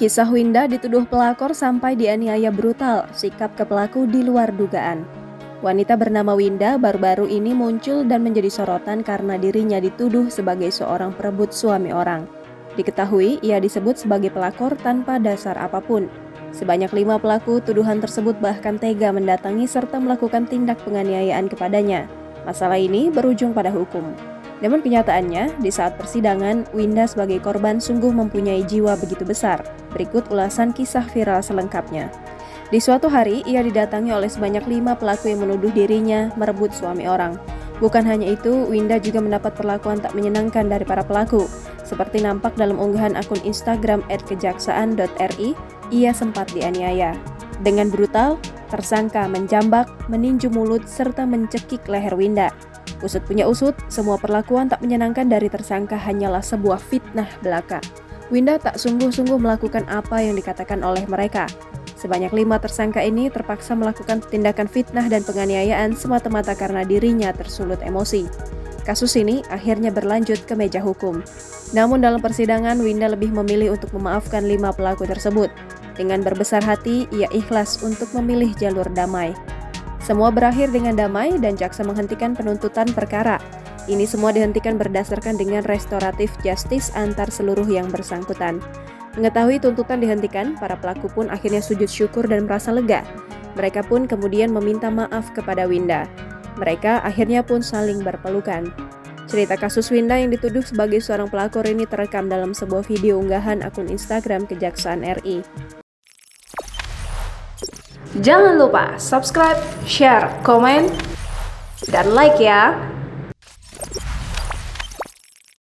Kisah Winda dituduh pelakor sampai dianiaya brutal, sikap ke pelaku di luar dugaan. Wanita bernama Winda baru-baru ini muncul dan menjadi sorotan karena dirinya dituduh sebagai seorang perebut suami orang. Diketahui ia disebut sebagai pelakor tanpa dasar apapun. Sebanyak 5 pelaku tuduhan tersebut bahkan tega mendatangi serta melakukan tindak penganiayaan kepadanya. Masalah ini berujung pada hukum. Namun kenyataannya, di saat persidangan, Winda sebagai korban sungguh mempunyai jiwa begitu besar. Berikut ulasan kisah viral selengkapnya. Di suatu hari, ia didatangi oleh sebanyak 5 pelaku yang menuduh dirinya merebut suami orang. Bukan hanya itu, Winda juga mendapat perlakuan tak menyenangkan dari para pelaku. Seperti nampak dalam unggahan akun Instagram @kejaksaan.ri, ia sempat dianiaya. Dengan brutal, tersangka menjambak, meninju mulut, serta mencekik leher Winda. Usut punya usut, semua perlakuan tak menyenangkan dari tersangka hanyalah sebuah fitnah belaka. Winda tak sungguh-sungguh melakukan apa yang dikatakan oleh mereka. Sebanyak 5 tersangka ini terpaksa melakukan tindakan fitnah dan penganiayaan semata-mata karena dirinya tersulut emosi. Kasus ini akhirnya berlanjut ke meja hukum. Namun dalam persidangan, Winda lebih memilih untuk memaafkan 5 pelaku tersebut. Dengan berbesar hati, ia ikhlas untuk memilih jalur damai. Semua berakhir dengan damai dan jaksa menghentikan penuntutan perkara. Ini semua dihentikan berdasarkan dengan restoratif justice antar seluruh yang bersangkutan. Mengetahui tuntutan dihentikan, para pelaku pun akhirnya sujud syukur dan merasa lega. Mereka pun kemudian meminta maaf kepada Winda. Mereka akhirnya pun saling berpelukan. Cerita kasus Winda yang dituduh sebagai seorang pelakor ini terekam dalam sebuah video unggahan akun Instagram Kejaksaan RI. Jangan lupa subscribe, share, komen, dan like ya!